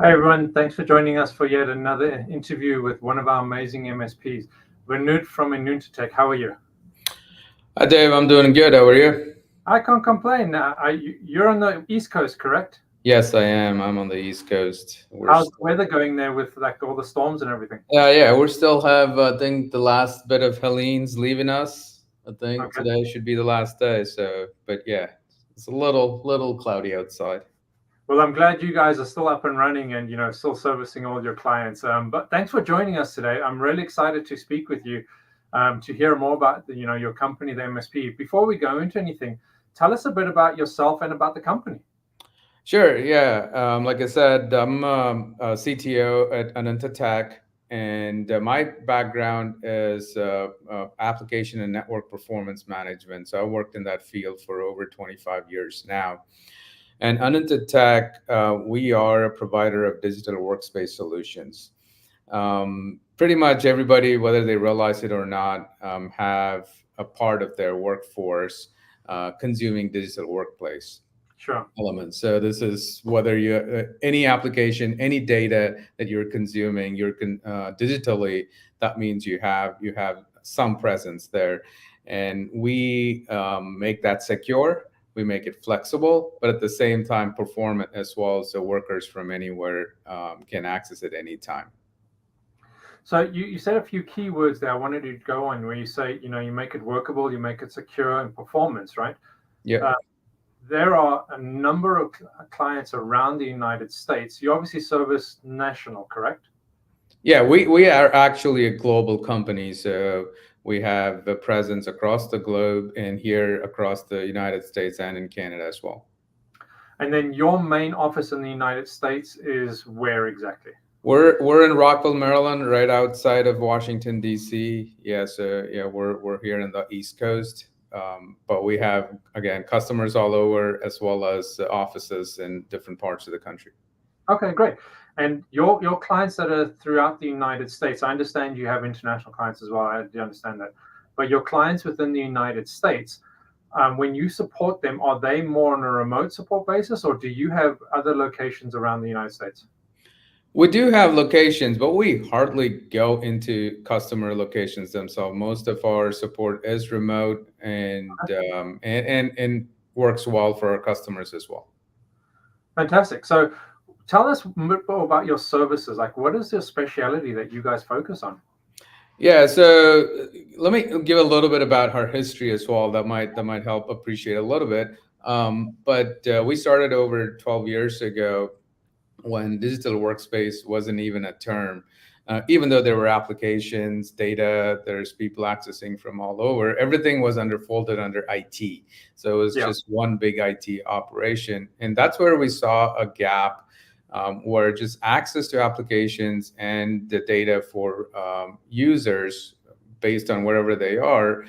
Hi, everyone. Thanks for joining us for yet another interview with one of our amazing MSPs, Vinod from Anunta. How are you? Hi, Dave. I'm doing good. How are you? I can't complain. You're on the East Coast, correct? Yes, I am. I'm on the East Coast. How's the weather going there with like all the storms and everything? Yeah, we still have, I think, the last bit of Helene's leaving us. I think Okay. today should be the last day. So, but yeah, it's a little cloudy outside. Well, I'm glad you guys are still up and running and still servicing all your clients. But thanks for joining us today. I'm really excited to speak with you to hear more about your company, the MSP. Before we go into anything, tell us a bit about yourself and about the company. Sure. Yeah. Like I said, I'm a CTO at Anunta Tech, and my background is application and network performance management. So I worked in that field for over 25 years now. And Anunta Tech, we are a provider of digital workspace solutions. Pretty much everybody, whether they realize it or not, have a part of their workforce consuming digital workplace Sure. elements. So this is whether you any application, any data that you're consuming, digitally. That means you have some presence there, and we make that secure. We make it flexible, but at the same time performant as well, so workers from anywhere can access it anytime. So you said a few keywords there I wanted to go on where you say, you make it workable, you make it secure and performance, right? Yeah. Uh, there are a number of clients around the United States. You obviously service national, correct? Yeah, we are actually a global company, so we have a presence across the globe and here across the United States and in Canada as well. And then your main office in the United States is where exactly? We're in Rockville, Maryland, right outside of Washington D.C. Yeah, so yeah, we're here in the East Coast, but we have again customers all over as well as offices in different parts of the country. Okay, great. And your clients that are throughout the United States, I understand you have international clients as well. I do understand that. But your clients within the United States, when you support them, are they more on a remote support basis, or do you have other locations around the United States? We do have locations, but we hardly go into customer locations themselves. Most of our support is remote and works well for our customers as well. Fantastic. So tell us a bit more about your services. Like, what is your specialty that you guys focus on? Yeah, so let me give a little bit about our history as well. That might help appreciate a little bit. But we started over 12 years ago when digital workspace wasn't even a term. Even though there were applications, data, there's people accessing from all over, everything was folded under IT. So it was Yeah. just one big IT operation. And that's where we saw a gap where just access to applications and the data for users based on wherever they are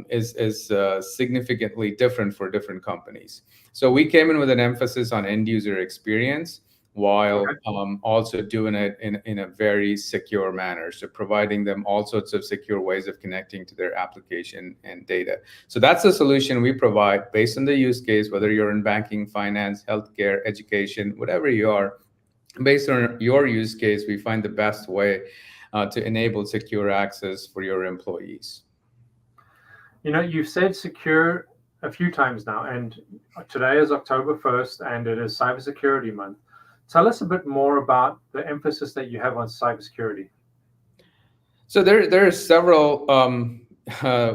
is significantly different for different companies. So we came in with an emphasis on end user experience while Okay. also doing it in a very secure manner. So providing them all sorts of secure ways of connecting to their application and data. So that's the solution we provide based on the use case, whether you're in banking, finance, healthcare, education, whatever you are. Based on your use case, we find the best way to enable secure access for your employees. You've said secure a few times now, and today is October 1st, and it is Cybersecurity Month. Tell us a bit more about the emphasis that you have on cybersecurity. So there are several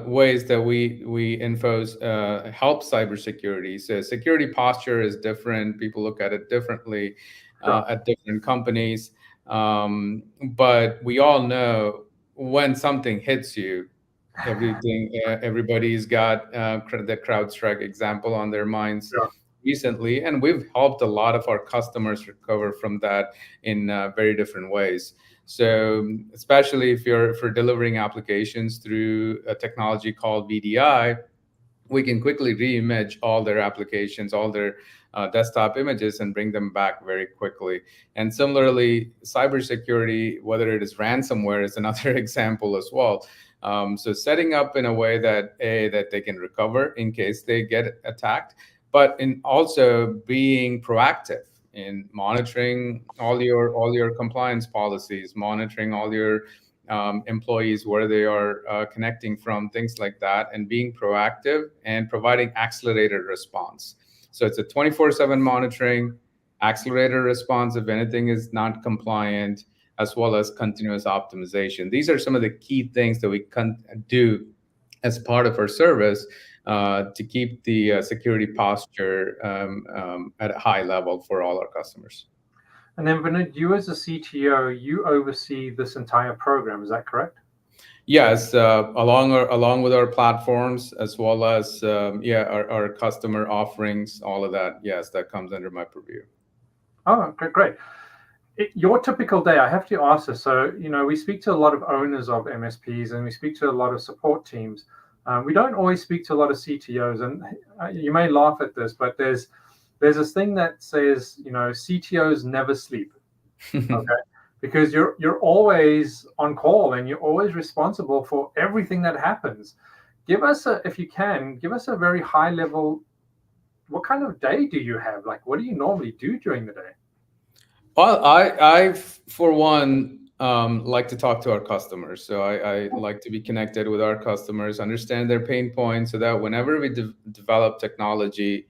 ways that we infos help cybersecurity. So security posture is different. People look at it differently Sure. at different companies. But we all know when something hits you, everybody's got the CrowdStrike example on their minds Sure. recently, and we've helped a lot of our customers recover from that in very different ways. So especially if you're delivering applications through a technology called VDI, we can quickly reimage all their applications, all their desktop images, and bring them back very quickly. And similarly, cybersecurity, whether it is ransomware, is another example as well. So setting up in a way that they can recover in case they get attacked, but in also being proactive. in monitoring all your compliance policies, monitoring all your employees, where they are connecting from, things like that, and being proactive and providing accelerated response. So it's a 24/7 monitoring, accelerated response if anything is not compliant, as well as continuous optimization. These are some of the key things that we can do as part of our service to keep the security posture at a high level for all our customers. And then, Vinod, you as a CTO, you oversee this entire program. Is that correct? Yes, along with our platforms, as well as our customer offerings, all of that. Yes, that comes under my purview. Oh, okay, great. Your typical day, I have to ask this. So, we speak to a lot of owners of MSPs and we speak to a lot of support teams. We don't always speak to a lot of CTOs, and you may laugh at this, but there's this thing that says, CTOs never sleep. Okay. Because you're always on call and you're always responsible for everything that happens. If you can, give us a very high level. What kind of day do you have? Like, what do you normally do during the day? Well, I for one, like to talk to our customers. So I like to be connected with our customers, understand their pain points, so that whenever we develop technology,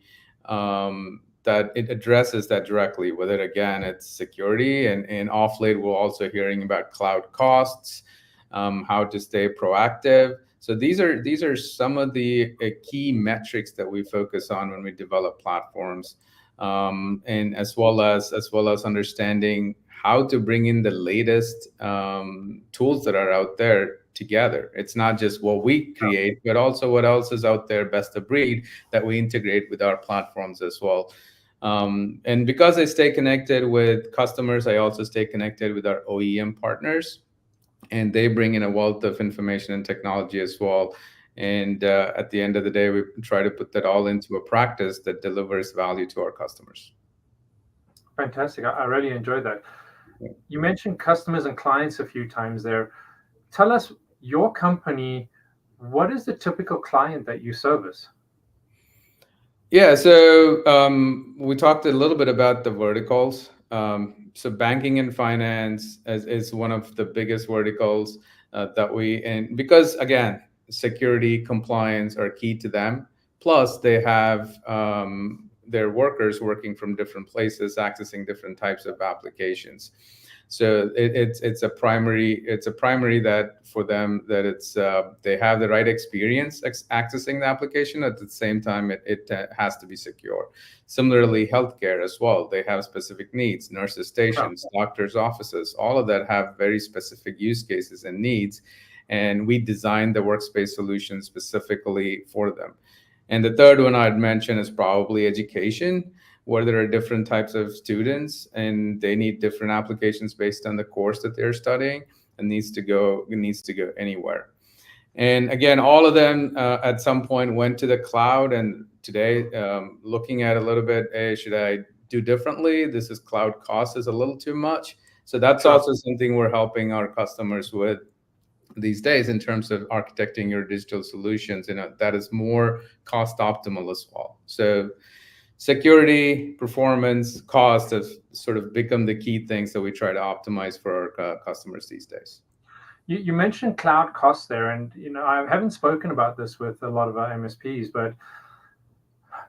that it addresses that directly. Whether, again, it's security, and off late we're also hearing about cloud costs, how to stay proactive. So these are some of the key metrics that we focus on when we develop platforms. And as well as understanding how to bring in the latest tools that are out there together. It's not just what we create, but also what else is out there, best of breed, that we integrate with our platforms as well. And because I stay connected with customers, I also stay connected with our OEM partners, and they bring in a wealth of information and technology as well. And at the end of the day, we try to put that all into a practice that delivers value to our customers. Fantastic. I really enjoyed that. You mentioned customers and clients a few times there. Tell us, your company, what is the typical client that you service? Yeah, so we talked a little bit about the verticals. So banking and finance is one of the biggest verticals and because, again, security, compliance are key to them. Plus, they have their workers working from different places, accessing different types of applications. So it's a primary that for them, that it's they have the right experience accessing the application. At the same time, it has to be secure. Similarly, healthcare as well. They have specific needs. Nurses' stations, doctors' offices, all of that have very specific use cases and needs. And we designed the workspace solution specifically for them. And the third one I'd mention is probably education, where there are different types of students and they need different applications based on the course that they're studying, and needs to go anywhere. And again, all of them at some point went to the cloud, and today looking at a little bit, hey, should I do differently? This is cloud cost is a little too much. So that's also something we're helping our customers with these days in terms of architecting your digital solutions, that is more cost optimal as well. So security, performance, cost have sort of become the key things that we try to optimize for our customers these days. You mentioned cloud costs there, and I haven't spoken about this with a lot of our MSPs, but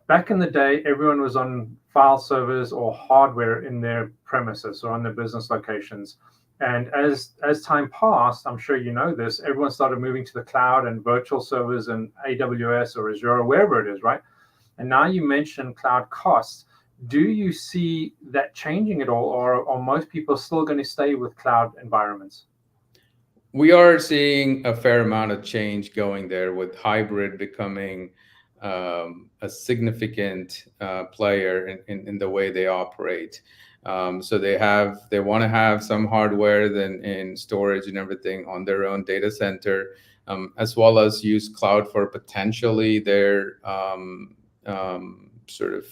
back in the day, everyone was on file servers or hardware in their premises or on their business locations. And as time passed, I'm sure you know this, everyone started moving to the cloud and virtual servers and AWS or Azure or wherever it is, right? And now you mentioned cloud costs. Do you see that changing at all, or are most people still going to stay with cloud environments? We are seeing a fair amount of change going there, with hybrid becoming a significant player in the way they operate. So they want to have some hardware then in storage and everything on their own data center, as well as use cloud for potentially their sort of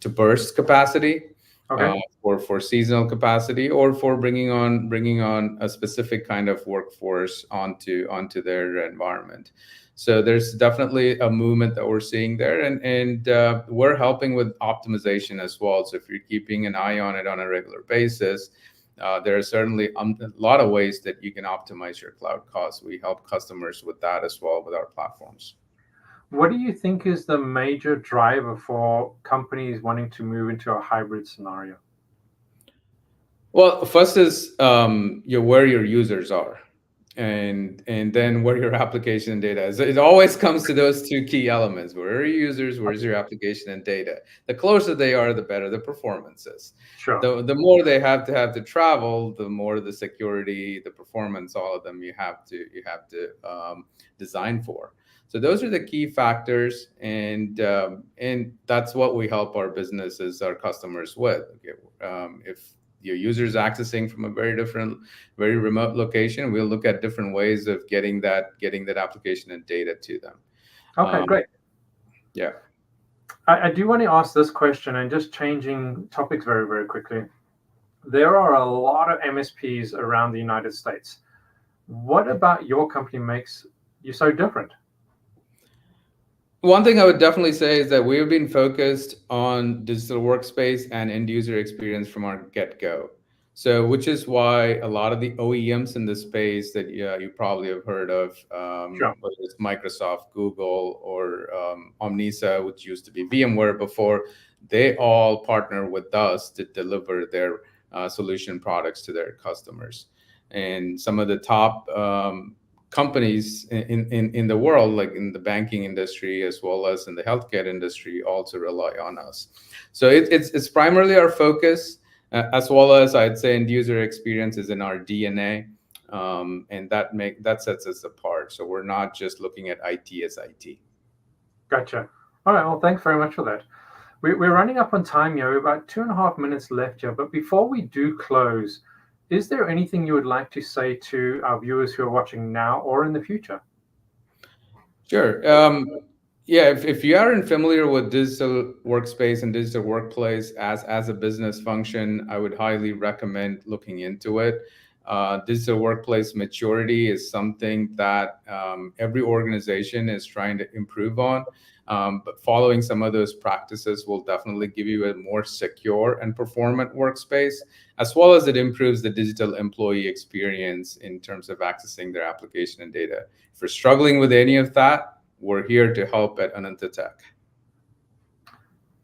to burst capacity. Okay. For seasonal capacity or for bringing on a specific kind of workforce onto their environment. So there's definitely a movement that we're seeing there, and we're helping with optimization as well. So if you're keeping an eye on it on a regular basis, there are certainly a lot of ways that you can optimize your cloud costs. We help customers with that as well with our platforms. What do you think is the major driver for companies wanting to move into a hybrid scenario? Well, first is where your users are, and then where your application and data is. It always comes to those two key elements: where are your users, where's your application and data. The closer they are, the better the performance is. Sure. The more they have to travel, the more the security, the performance, all of them you have to design for. So those are the key factors, and that's what we help our businesses, our customers with. Okay, if your users accessing from a very remote location, we'll look at different ways of getting that application and data to them. Okay, Um, great. yeah. I do want to ask this question and just changing topics very, very quickly. There are a lot of MSPs around the United States. What about your company makes you so different? One thing I would definitely say is that we've been focused on digital workspace and end user experience from our get go. So, which is why a lot of the OEMs in the space that you probably have heard of, Sure. whether it's Microsoft, Google, or Omnisa, which used to be VMware before, they all partner with us to deliver their solution products to their customers. And some of the top companies in the world, like in the banking industry as well as in the healthcare industry, also rely on us. So it's primarily our focus, as well as I'd say end user experience is in our DNA, and that sets us apart. So we're not just looking at IT as IT. Gotcha. All right. Well, thanks very much for that. We're running up on time here. We're about 2.5 minutes left here. But before we do close, is there anything you would like to say to our viewers who are watching now or in the future? Sure. Yeah, if you aren't familiar with digital workspace and digital workplace as a business function, I would highly recommend looking into it. Digital workplace maturity is something that every organization is trying to improve on. But following some of those practices will definitely give you a more secure and performant workspace, as well as it improves the digital employee experience in terms of accessing their application and data. If you're struggling with any of that, we're here to help at Anunta Tech.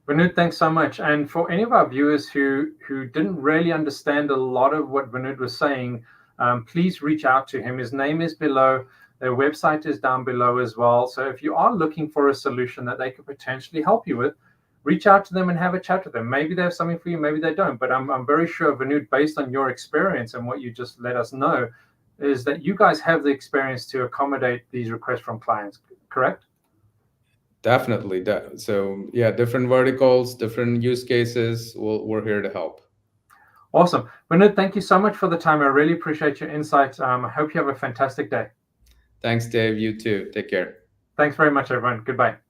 Vinod, thanks so much. And for any of our viewers who didn't really understand a lot of what Vinod was saying, please reach out to him. His name is below. Their website is down below as well. So if you are looking for a solution that they could potentially help you with, reach out to them and have a chat with them. Maybe they have something for you, maybe they don't. But I'm very sure, Vinod, based on your experience and what you just let us know, is that you guys have the experience to accommodate these requests from clients, correct? Definitely. So yeah, different verticals, different use cases. We're here to help. Awesome. Vinod, thank you so much for the time. I really appreciate your insights. I hope you have a fantastic day. Thanks, Dave. You too. Take care. Thanks very much, everyone. Goodbye.